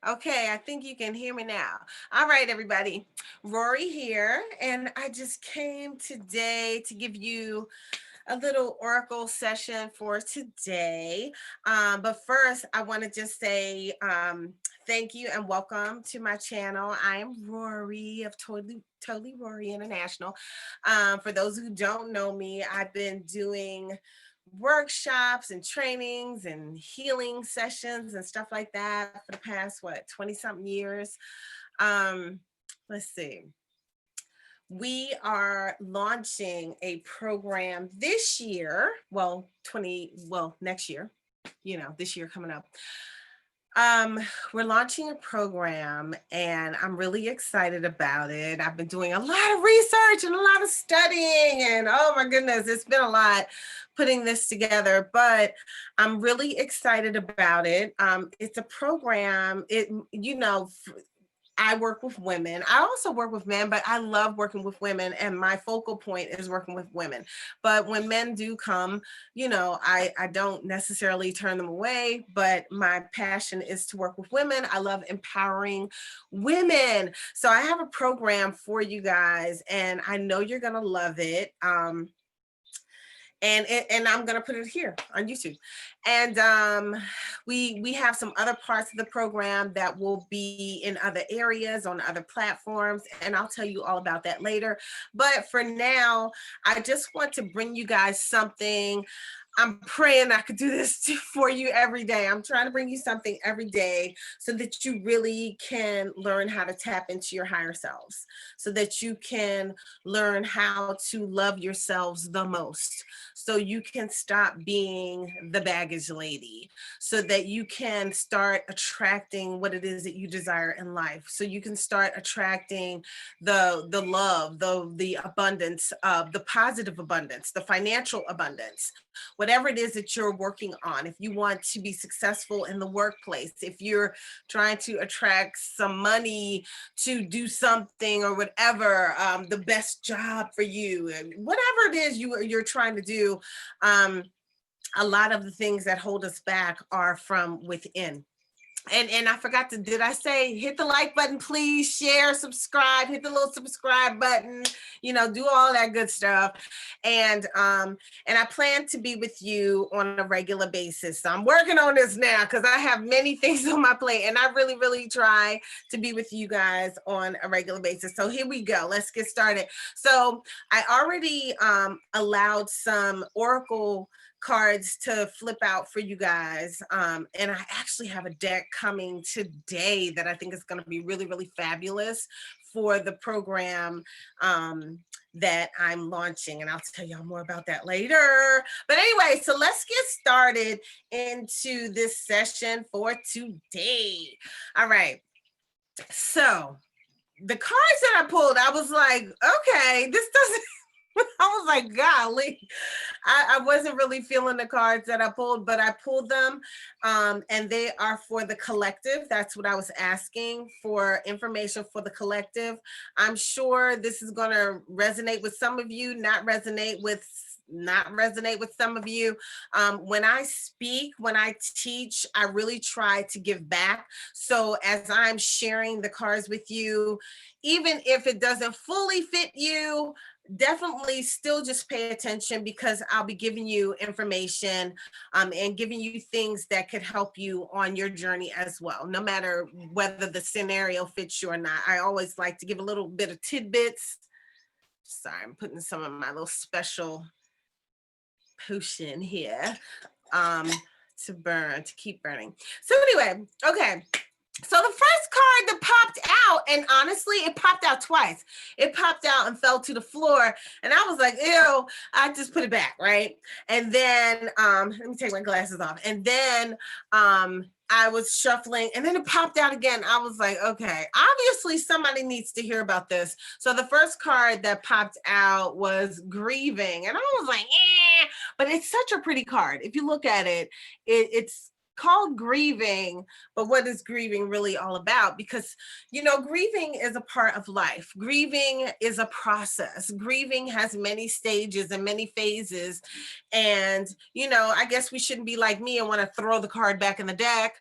Okay, I think you can hear me now. All right, everybody. Rorree here, and I just came today to give you a little oracle session for today. But first, I want to just say thank you and welcome to my channel. I am Rorree of Totally Rorree International. For those who don't know me, I've been doing workshops and trainings and healing sessions and stuff like that for the past 20 something years. um let's see, we are launching a program this year, next year, this year coming up. um, we're launching a program and I'm really excited about it. I've been doing a lot of research and a lot of studying, and oh my goodness, it's been a lot putting this together, but I'm really excited about it. It's a program, I work with women. I also work with men, but I love working with women, and my focal point is working with women. But when men do come, I don't necessarily turn them away, but my passion is to work with women. I love empowering women. So I have a program for you guys, and I know you're going to love it. And I'm gonna put it here on YouTube. And we have some other parts of the program that will be in other areas on other platforms, and I'll tell you all about that later. But for now, I just want to bring you guys something. I'm praying I could do this for you every day. I'm trying to bring you something every day so that you really can learn how to tap into your higher selves, so that you can learn how to love yourselves the most, so you can stop being the baggage lady, so that you can start attracting what it is that you desire in life, so you can start attracting the love, the abundance, the positive abundance, the financial abundance, whatever it is that you're working on. If you want to be successful in the workplace, if you're trying to attract some money to do something or whatever, the best job for you, and whatever it is you're trying to do, um, a lot of the things that hold us back are from within. And I forgot to, did I say hit the like button, please, share, subscribe, hit the little subscribe button, do all that good stuff. And I plan to be with you on a regular basis. So I'm working on this now because I have many things on my plate, and I really, really try to be with you guys on a regular basis. So here we go. Let's get started. So I already allowed some Oracle cards to flip out for you guys. And I actually have a deck coming today that I think is going to be really, really fabulous for the program that I'm launching. And I'll tell y'all more about that later. But anyway, so let's get started into this session for today. All right. So the cards that I pulled, I was like, okay, this doesn't. I was like, golly, I wasn't really feeling the cards that I pulled, but I pulled them, and they are for the collective. That's what I was asking for, information for the collective. I'm sure this is going to resonate with some of you, not resonate with some of you. When I speak, when I teach, I really try to give back. So as I'm sharing the cards with you, even if it doesn't fully fit you, definitely still just pay attention, because I'll be giving you information and giving you things that could help you on your journey as well, no matter whether the scenario fits you or not. I always like to give a little bit of tidbits. Sorry, I'm putting some of my little special potion here to keep burning. So anyway, okay. So the first card that popped out, and honestly, it popped out twice. It popped out and fell to the floor, and I was like, ew, I just put it back, right? And then, let me take my glasses off. And then I was shuffling, and then it popped out again. I was like, okay, obviously somebody needs to hear about this. So the first card that popped out was grieving, and I was like, but it's such a pretty card. If you look at it, it's called grieving, but what is grieving really all about? Because, grieving is a part of life. Grieving is a process. Grieving has many stages and many phases. And, I guess we shouldn't be like me and want to throw the card back in the deck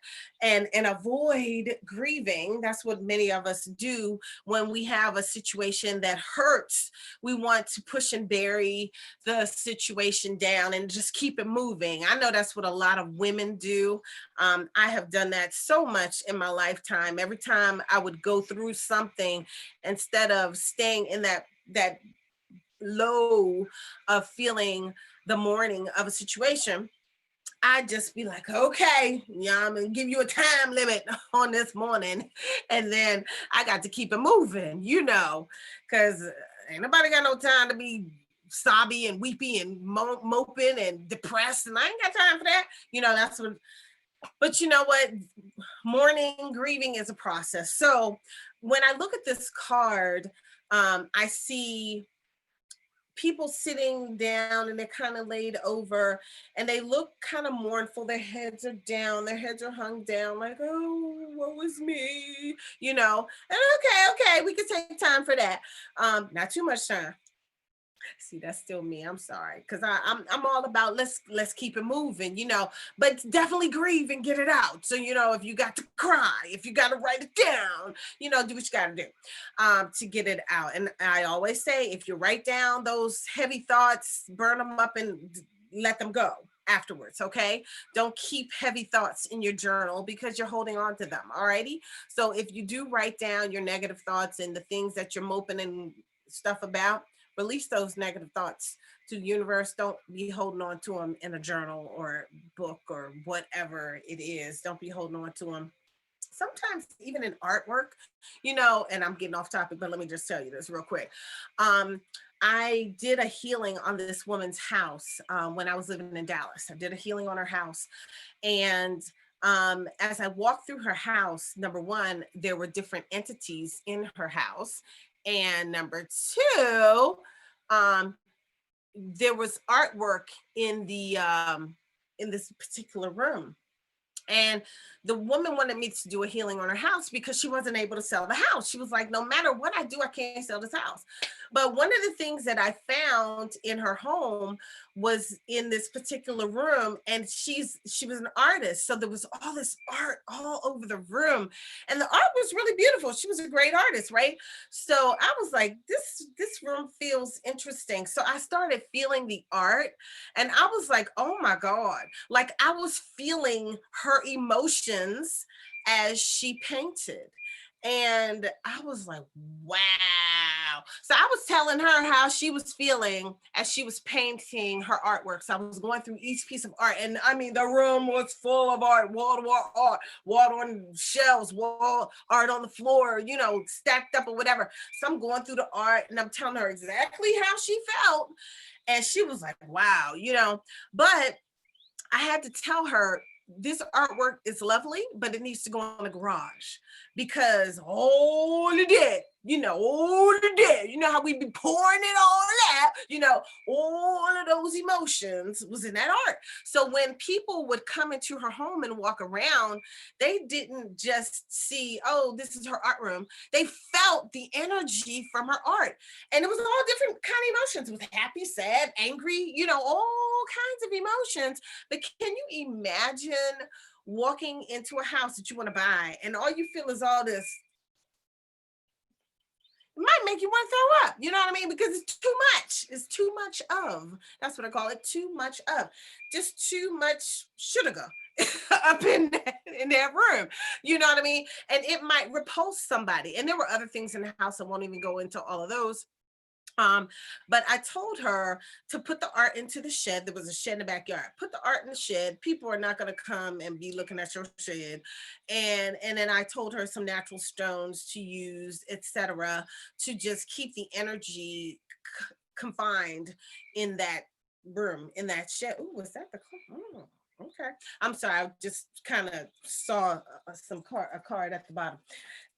and avoid grieving. That's what many of us do when we have a situation that hurts. We want to push and bury the situation down and just keep it moving. I know that's what a lot of women do. I have done that so much in my lifetime. Every time I would go through something, instead of staying in that low of feeling the morning of a situation, I'd just be like, okay, yeah, I'm gonna give you a time limit on this morning. And then I got to keep it moving, because ain't nobody got no time to be sobby and weepy and moping and depressed. And I ain't got time for that. That's what, but you know what? Mourning, grieving is a process. So when I look at this card, I see people sitting down and they're kind of laid over and they look kind of mournful. Their heads are down, their heads are hung down, like, oh, what was me, And okay, we can take time for that. Not too much time. See, that's still me. I'm sorry, because I'm all about let's keep it moving, but definitely grieve and get it out. So if you got to cry, if you got to write it down, do what you got to do to get it out. And I always say, if you write down those heavy thoughts, burn them up and let them go afterwards. Okay, don't keep heavy thoughts in your journal because you're holding on to them. Alrighty. So if you do write down your negative thoughts and the things that you're moping and stuff about, release those negative thoughts to the universe. Don't be holding on to them in a journal or book or whatever it is. Don't be holding on to them. Sometimes even in artwork, and I'm getting off topic, but let me just tell you this real quick. I did a healing on this woman's house when I was living in Dallas. I did a healing on her house. And as I walked through her house, number one, there were different entities in her house. And number two, there was artwork in this particular room. And the woman wanted me to do a healing on her house because she wasn't able to sell the house. She was like, no matter what I do, I can't sell this house. But one of the things that I found in her home was in this particular room, and she was an artist. So there was all this art all over the room, and the art was really beautiful. She was a great artist, right? So I was like, this room feels interesting. So I started feeling the art, and I was like, oh my God, like I was feeling her emotions as she painted. And I was like, wow. So I was telling her how she was feeling as she was painting her artwork. So I was going through each piece of art. And I mean, the room was full of art, wall to wall art, wall on shelves, wall art on the floor, stacked up or whatever. So I'm going through the art and I'm telling her exactly how she felt. And she was like, wow, but I had to tell her, this artwork is lovely, but it needs to go in the garage because all the dead, how we be pouring it all out, all of those emotions was in that art. So when people would come into her home and walk around, they didn't just see, oh, this is her art room. They felt the energy from her art. And it was all different kind of emotions. It was happy, sad, angry, all kinds of emotions. But can you imagine walking into a house that you want to buy and all you feel is all this? It might make you want to throw up, you know what I mean? Because it's too much. It's too much of. That's what I call it. Too much of. Just too much sugar up in that room. You know what I mean? And it might repulse somebody. And there were other things in the house. I won't even go into all of those. But I told her to put the art into the shed. There was a shed in the backyard. Put the art in the shed. People are not going to come and be looking at your shed. And then I told her some natural stones to use, etc., to just keep the energy confined in that room, in that shed. Oh, was that the? Oh, okay. I'm sorry. I just kind of saw a card at the bottom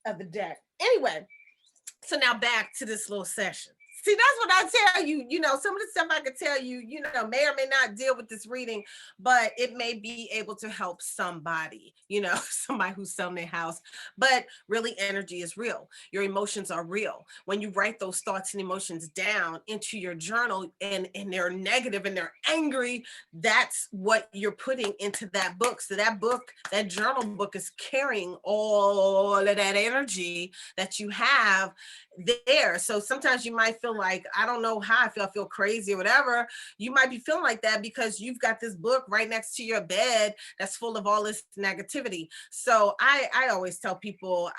of the deck. Anyway, so now back to this little session. See, that's what I tell you. You know, some of the stuff I could tell you, you know, may or may not deal with this reading, but it may be able to help somebody, you know, somebody who's selling their house. But really, energy is real. Your emotions are real. When you write those thoughts and emotions down into your journal and they're negative and they're angry, that's what you're putting into that book. So that book, that journal book is carrying all of that energy that you have there. So sometimes you might feel like, I don't know how I feel crazy or whatever. You might be feeling like that because you've got this book right next to your bed that's full of all this negativity. So I always tell people,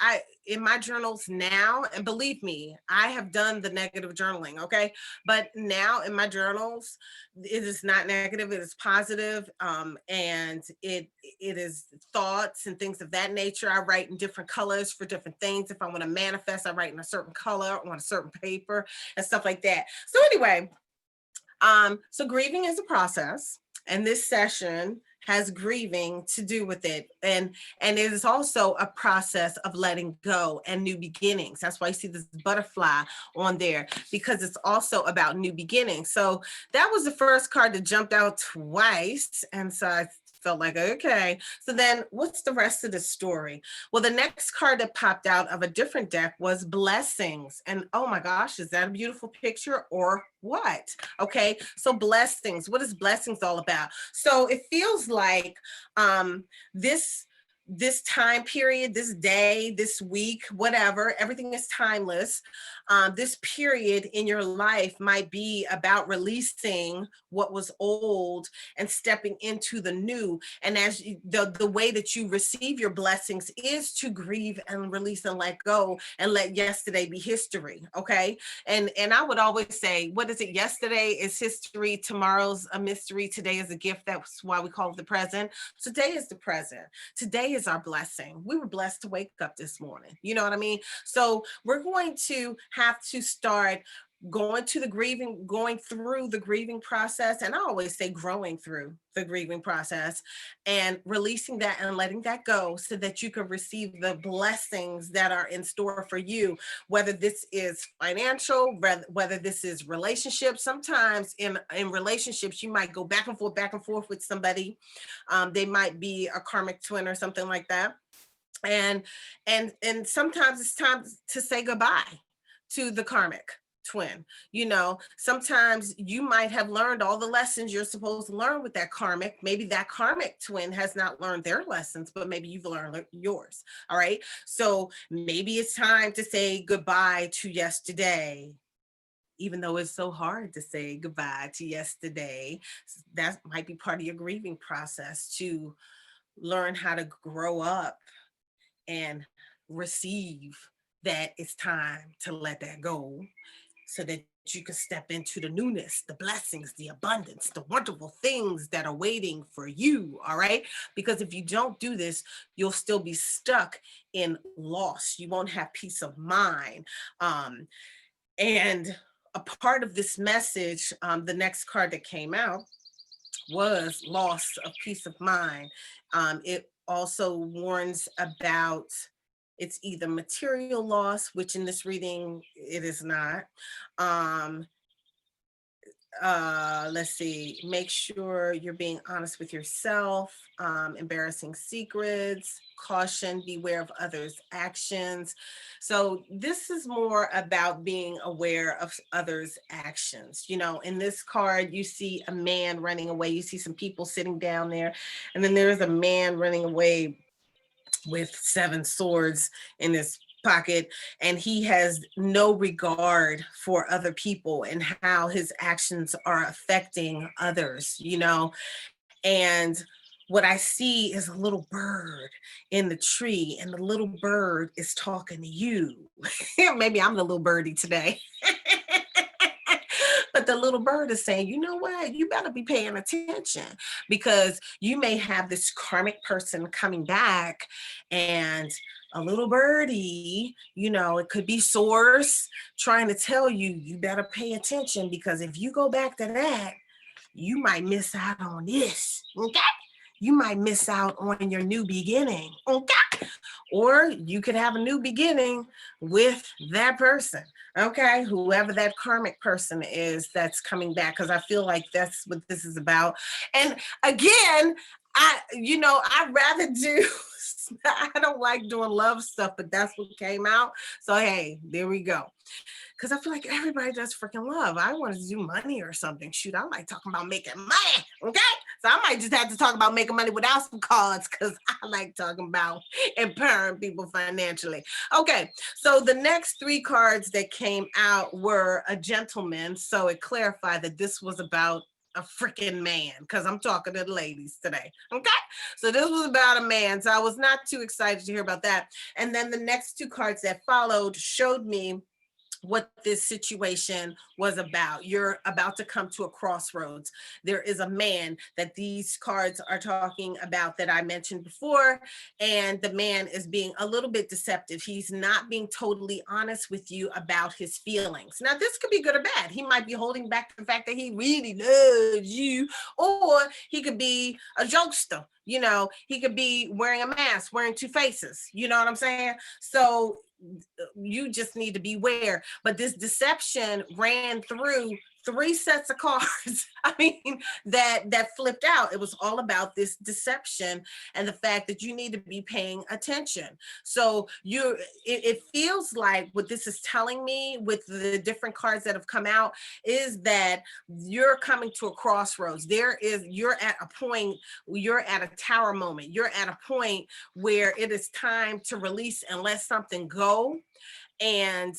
in my journals now, and believe me, I have done the negative journaling, okay? But now in my journals, it is not negative, it is positive, and it is thoughts and things of that nature. I write in different colors for different things. If I want to manifest, I write in a certain color on a certain paper and stuff like that. So anyway, so grieving is a process, and this session has grieving to do with it, and it is also a process of letting go and new beginnings. That's why you see this butterfly on there, because it's also about new beginnings. So that was the first card that jumped out twice, and so I felt like, okay, so then what's the rest of the story? Well, the next card that popped out of a different deck was blessings. And oh my gosh, is that a beautiful picture or what? Okay, so blessings. What is blessings all about? So it feels like this time period, this day, this week, whatever, everything is timeless. This period in your life might be about releasing what was old and stepping into the new. And as the way that you receive your blessings is to grieve and release and let go and let yesterday be history. Okay. And I would always say, what is it? Yesterday is history. Tomorrow's a mystery. Today is a gift. That's why we call it the present. Today is the present. Today is our blessing. We were blessed to wake up this morning. You know what I mean? So we're going to have to start going through the grieving process. And I always say growing through the grieving process and releasing that and letting that go so that you can receive the blessings that are in store for you, whether this is financial, whether this is relationships. Sometimes in relationships, you might go back and forth with somebody. They might be a karmic twin or something like that. And sometimes it's time to say goodbye to the karmic twin. You know, sometimes you might have learned all the lessons you're supposed to learn with that karmic. Maybe that karmic twin has not learned their lessons, but maybe you've learned yours. All right. So maybe it's time to say goodbye to yesterday. Even though it's so hard to say goodbye to yesterday, that might be part of your grieving process, to learn how to grow up and receive that it's time to let that go so that you can step into the newness, the blessings, the abundance, the wonderful things that are waiting for you. All right. Because if you don't do this, you'll still be stuck in loss. You won't have peace of mind. And a part of this message, the next card that came out was loss of peace of mind. It also warns about, it's either material loss, which in this reading it is not. Let's see, make sure you're being honest with yourself, embarrassing secrets, caution, beware of others' actions. So this is more about being aware of others' actions. You know, in this card, you see a man running away. You see some people sitting down there, and then there's a man running away with 7 swords in his pocket, and he has no regard for other people and how his actions are affecting others, you know. And what I see is a little bird in the tree, and the little bird is talking to you. Maybe I'm the little birdie today. But the little bird is saying, you know what, you better be paying attention, because you may have this karmic person coming back, and a little birdie, you know, it could be source trying to tell you, you better pay attention, because if you go back to that, you might miss out on this. Okay? You might miss out on your new beginning. Okay? or you could have a new beginning with that person. Okay, whoever that karmic person is that's coming back, because I feel like that's what this is about. And again, I'd rather do, I don't like doing love stuff, but that's what came out. So, hey, there we go. Because I feel like everybody does freaking love. I wanted to do money or something. Shoot, I like talking about making money. Okay. So I might just have to talk about making money without some cards, because I like talking about empowering people financially. Okay. So the next 3 cards that came out were a gentleman. So it clarified that this was about a freaking man, because I'm talking to the ladies today. Okay. So this was about a man. So I was not too excited to hear about that. And then the next 2 cards that followed showed me what this situation was about. You're about to come to a crossroads. There is a man that these cards are talking about that I mentioned before, and the man is being a little bit deceptive. He's not being totally honest with you about his feelings. Now, this could be good or bad. He might be holding back the fact that he really loves you, or he could be a jokester. He could be wearing a mask, wearing 2 faces. You know what I'm saying? So you just need to beware. But this deception ran through 3 sets of cards. I mean, that flipped out. It was all about this deception and the fact that you need to be paying attention. So it feels like what this is telling me with the different cards that have come out is that you're coming to a crossroads. You're at a point, you're at a tower moment. You're at a point where it is time to release and let something go, and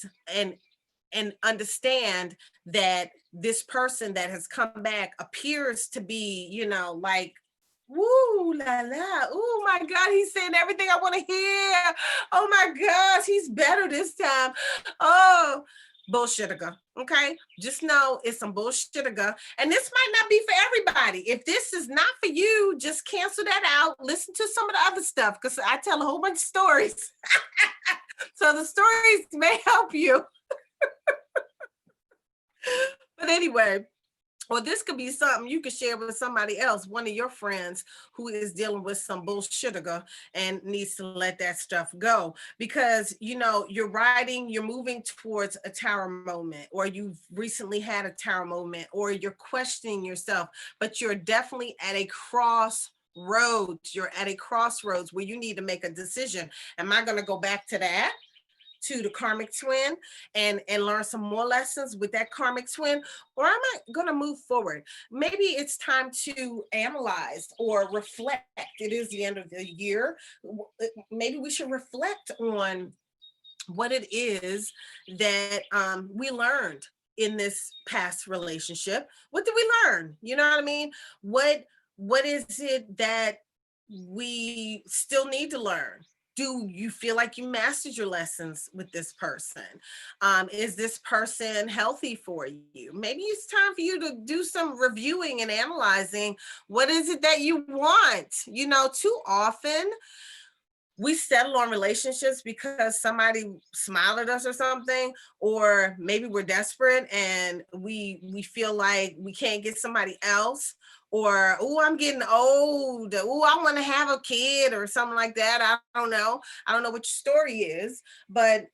understand that this person that has come back appears to be, like, woo la la. Oh my God, he's saying everything I want to hear. Oh my gosh, he's better this time. Oh, bullshitiga. Okay, just know it's some bullshitiga, and this might not be for everybody. If this is not for you, just cancel that out. Listen to some of the other stuff, because I tell a whole bunch of stories. So the stories may help you. But anyway, or this could be something you could share with somebody else, one of your friends who is dealing with some bullshitiga and needs to let that stuff go. Because, you're moving towards a tower moment, or you've recently had a tower moment, or you're questioning yourself, but you're definitely at a crossroads. You're at a crossroads where you need to make a decision. Am I going to go back to that? To the karmic twin and learn some more lessons with that karmic twin, or am I going to move forward? Maybe it's time to analyze or reflect. It is the end of the year. Maybe we should reflect on what it is that we learned in this past relationship. What did we learn? You know what I mean? What is it that we still need to learn? Do you feel like you mastered your lessons with this person? Is this person healthy for you? Maybe it's time for you to do some reviewing and analyzing. What is it that you want? Too often we settle on relationships because somebody smiled at us or something, or maybe we're desperate and we feel like we can't get somebody else, or, oh, I'm getting old. Oh, I want to have a kid or something like that. I don't know. I don't know what your story is, but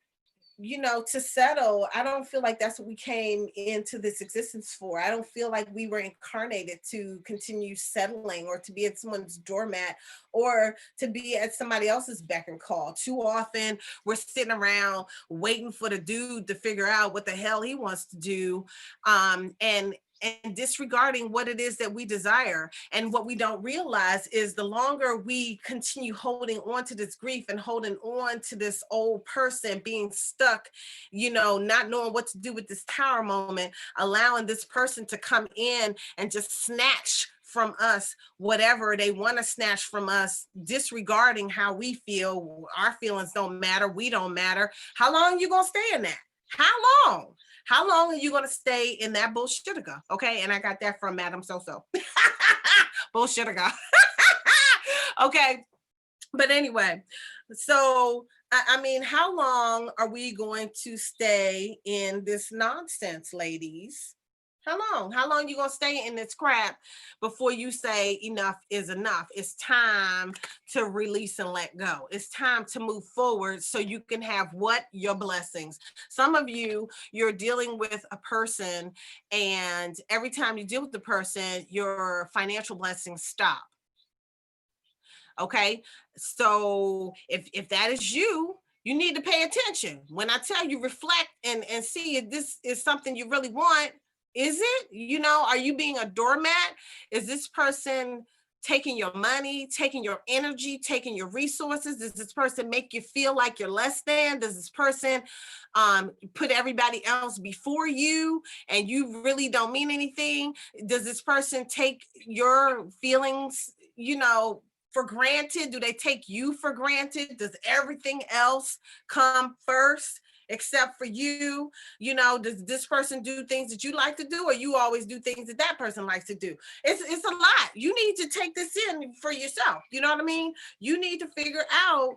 to settle, I don't feel like that's what we came into this existence for. I don't feel like we were incarnated to continue settling, or to be at someone's doormat, or to be at somebody else's beck and call. Too often we're sitting around waiting for the dude to figure out what the hell he wants to do, and disregarding what it is that we desire. And what we don't realize is the longer we continue holding on to this grief and holding on to this old person, being stuck, not knowing what to do with this tower moment, allowing this person to come in and just snatch from us whatever they want to snatch from us, disregarding how we feel. Our feelings don't matter. We don't matter. How long are you going to stay in that? How long? How long are you going to stay in that bullshitiga? Okay. And I got that from Madam So-So. Bullshitiga. Okay. But anyway, so, I mean, how long are we going to stay in this nonsense, ladies? How long you gonna stay in this crap before you say enough is enough? It's time to release and let go. It's time to move forward so you can have what? Your blessings. Some of you, you're dealing with a person, and every time you deal with the person, your financial blessings stop. Okay. So if that is you, you need to pay attention. When I tell you reflect and see if this is something you really want, is it? You know, are you being a doormat? Is this person taking your money, taking your energy, taking your resources? Does this person make you feel like you're less than? Does this person put everybody else before you and you really don't mean anything? Does this person take your feelings, you know, for granted? Do they take you for granted? Does everything else come first except for you? You know, does this person do things that you like to do, or you always do things that that person likes to do? It's a lot. You need to take this in for yourself. You know what I mean? You need to figure out,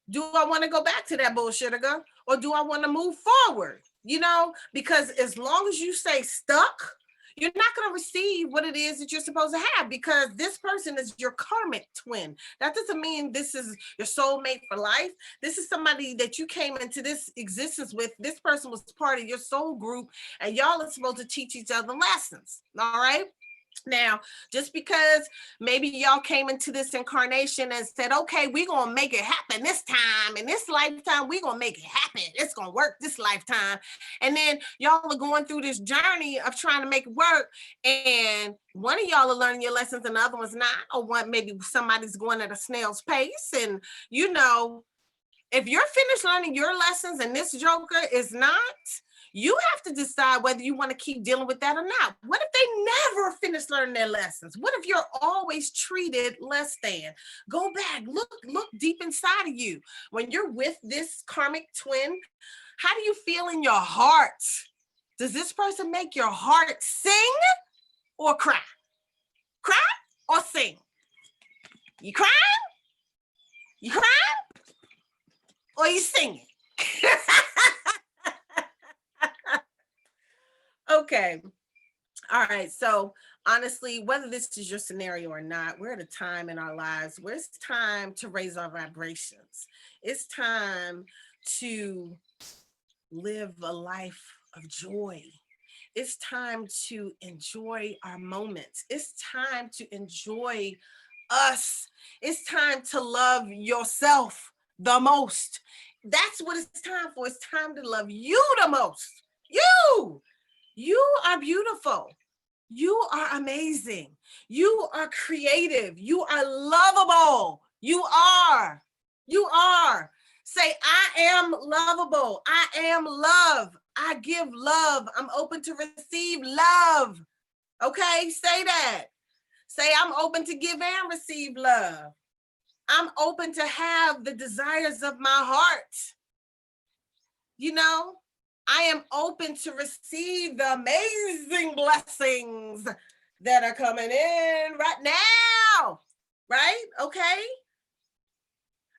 do I want to go back to that bullshit again, or do I want to move forward? You know, because as long as you stay stuck, you're not going to receive what it is that you're supposed to have, because this person is your karmic twin. That doesn't mean this is your soulmate for life. This is somebody that you came into this existence with. This person was part of your soul group, and y'all are supposed to teach each other lessons. All right. Now, just because maybe y'all came into this incarnation and said, okay, we're going to make it happen this time. In this lifetime, we're going to make it happen. It's going to work this lifetime. And then y'all are going through this journey of trying to make it work. And one of y'all are learning your lessons and the other one's not. Or one, maybe somebody's going at a snail's pace. And, you know, if you're finished learning your lessons and this joker is not, you have to decide whether you want to keep dealing with that or not. What if they never finish learning their lessons? What if you're always treated less than? Go back, look deep inside of you. When you're with this karmic twin, how do you feel in your heart? Does this person make your heart sing or cry? Cry or sing? You crying? You crying? Or you singing? Okay. All right. So honestly, whether this is your scenario or not, we're at a time in our lives where it's time to raise our vibrations. It's time to live a life of joy. It's time to enjoy our moments. It's time to enjoy us. It's time to love yourself the most. That's what it's time for. It's time to love you the most. You are beautiful. You are amazing. You are creative. You are lovable. You are. You are. Say, I am lovable. I am love. I give love. I'm open to receive love. Okay, say that. Say, I'm open to give and receive love. I'm open to have the desires of my heart. You know, I am open to receive the amazing blessings that are coming in right now. Right? Okay.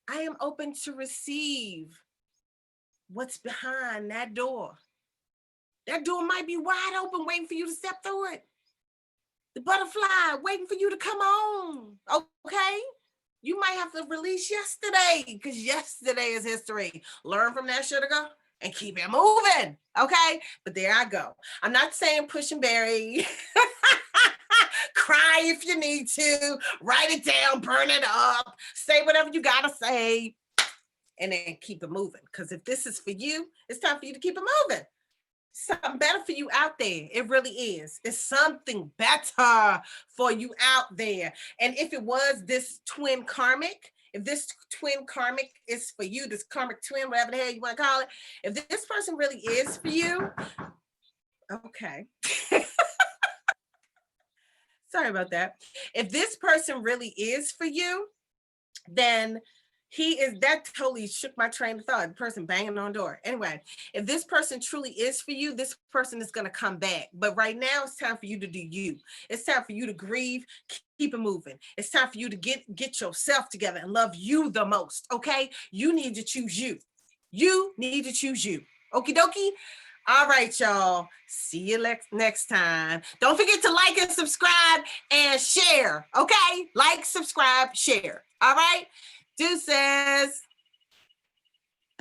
I am open to receive what's behind that door. That door might be wide open, waiting for you to step through it. The butterfly waiting for you to come on. Okay. You might have to release yesterday, because yesterday is history. Learn from that sugar and keep it moving. Okay. But there I go. I'm not saying push and bury. Cry if you need to. Write it down. Burn it up. Say whatever you got to say. And then keep it moving. Because if this is for you, it's time for you to keep it moving. Something better for you out there. It really is. It's something better for you out there. And if it was this twin karmic, if this twin karmic is for you, this karmic twin, whatever the hell you want to call it, if this person really is for you, okay. Sorry about that. If this person really is for you, then that totally shook my train of thought. The person banging on the door. Anyway, if this person truly is for you, this person is going to come back. But right now, it's time for you to do you. It's time for you to grieve, keep it moving. It's time for you to get yourself together and love you the most. Okay? You need to choose you. You need to choose you. Okie dokie. All right, y'all. See you next time. Don't forget to like and subscribe and share. Okay? Like, subscribe, share. All right? Deuces.